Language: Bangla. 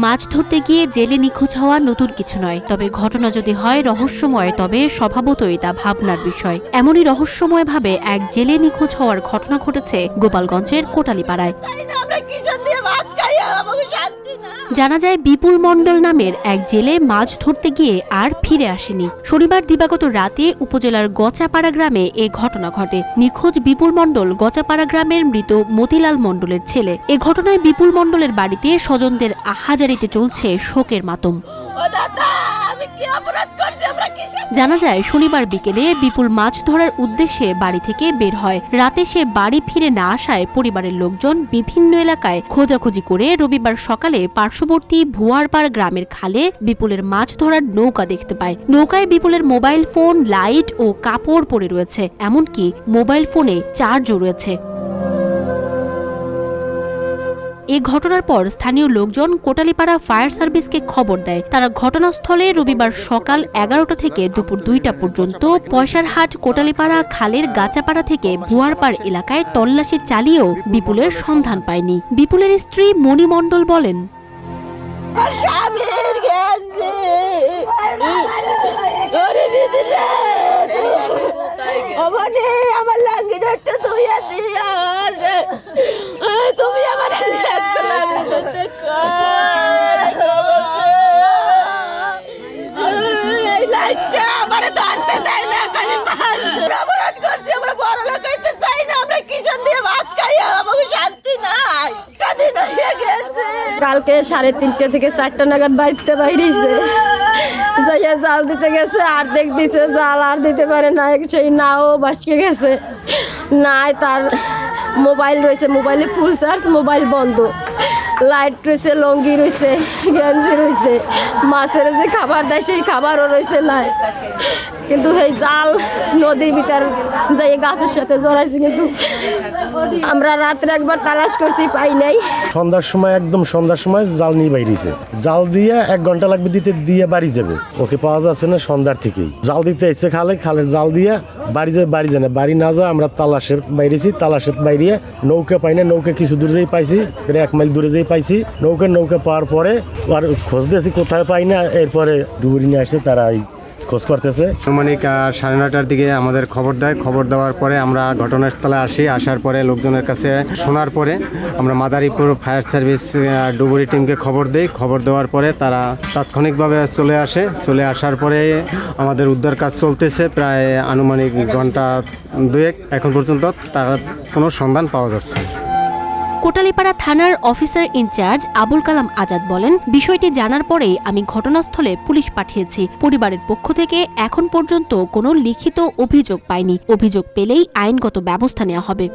মাছ ধরতে গিয়ে জেলে নিখোঁজ হওয়া নতুন কিছু নয়, তবে ঘটনা যদি হয় রহস্যময় তবে স্বভাবতই তা ভাবনার বিষয়। এমনই রহস্যময়ভাবে এক জেলে নিখোঁজ হওয়ার ঘটনা ঘটেছে গোপালগঞ্জের কোটালীপাড়ায়। জানা যায় বিপুল মণ্ডল নামের এক জেলে মাছ ধরতে গিয়ে আর ফিরে আসেনি। শনিবার দিবাগত রাতে উপজেলার গচাপাড়া গ্রামে এ ঘটনা ঘটে। নিখোঁজ বিপুল মণ্ডল গচাপাড়া গ্রামের মৃত মতিলাল মণ্ডলের ছেলে। এ ঘটনায় বিপুল মণ্ডলের বাড়িতে স্বজনদের আহাজারিতে চলছে শোকের মাতম। জানা যায় শনিবার বিকেলে বিপুল মাছ ধরার উদ্দেশ্যে বাড়ি থেকে বের হয়। রাতে সে বাড়ি ফিরে না আসায় পরিবারের লোকজন বিভিন্ন এলাকায় খোঁজাখুঁজি করে রবিবার সকালে পার্শ্ববর্তী ভুয়ারপাড় গ্রামের খালে বিপুলের মাছ ধরার নৌকা দেখতে পায়। নৌকায় বিপুলের মোবাইল ফোন, লাইট ও কাপড় পড়ে রয়েছে, এমনকি মোবাইল ফোনে চার্জও রয়েছে। এ ঘটনার পর স্থানীয় লোকজন কোটালীপাড়া ফায়ার সার্ভিসকে খবর দেয়। তারা ঘটনাস্থলে রবিবার সকাল 11টা থেকে দুপুর 2টা পর্যন্ত পয়সারহাট কোটালীপাড়া খালের গাচাপাড়া থেকে ভুয়ারপাড় এলাকায় তল্লাশি চালিয়েও বিপুলের সন্ধান পায়নি। বিপুলের স্ত্রী মণি মণ্ডল বলেন, কালকে 3:30 থেকে 4টা নাগাদ বাড়িতে বাইরেছে, যাইয়া জাল দিতে গেছে, অর্ধেক দিছে, জাল আর দিতে পারে না, সেই নাও বাসকে গেছে। নাই তার মোবাইল রয়েছে, মোবাইলে ফুল চার্জ, মোবাইল বন্ধ, লাইট রয়েছে, লঙ্গি রয়েছে, গেঞ্জি রয়েছে, মাছের যে খাবার দেয় সেই খাবারও রয়েছে নাই। কিন্তু সেই জাল নদীর ভিতর যাই গাছের সাথে জড়াইছে, কিন্তু আমরা রাত্রে একবার তালাশ করছি, পাই নাই। সন্ধ্যার সময়, একদম সন্ধ্যার সময় জাল নিয়ে বাইরেছে। জাল দিয়ে 1 ঘন্টা লাগবে দিতে, দিয়ে বাড়ি যাবে। ওকে পাওয়া যাচ্ছে না সন্ধ্যার থেকেই। জাল দিতে এসে খালের জাল দিয়ে বাড়ি যায় না, বাড়ি না যায় আমরা তালাশে বাইরেছি। তালাশে বাইরিয়ে নৌকা পাই না, নৌকা কিছু দূরে যেই পাইছি, 1 মাইল দূরে যেই পাইছি। নৌকা পাওয়ার পরে আর খোঁজ দিয়েছি, কোথায় পাই না। এরপরে ডুবুরি নিয়ে আসছে, তারা খোঁজ করতেছে। আনুমানিক 9:30টার দিকে আমাদের খবর দেয়। খবর দেওয়ার পরে আমরা ঘটনাস্থলে আসি। আসার পরে লোকজনের কাছে শোনার পরে আমরা মাদারীপুর ফায়ার সার্ভিস ডুবুরি টিমকে খবর দেই। খবর দেওয়ার পরে তারা তাৎক্ষণিকভাবে চলে আসে। চলে আসার পরে আমাদের উদ্ধার কাজ চলতেছে প্রায় আনুমানিক ঘন্টা 2 এখন পর্যন্ত তার কোনো সন্ধান পাওয়া যাচ্ছে না। কোটালীপাড়া থানার অফিসার ইনচার্জ আবুল কালাম আজাদ বলেন, বিষয়টি জানার পরেই আমি ঘটনাস্থলে পুলিশ পাঠিয়েছি। পরিবারের পক্ষ থেকে এখন পর্যন্ত কোনো লিখিত অভিযোগ পাইনি। অভিযোগ পেলেই আইনগত ব্যবস্থা নেওয়া হবে।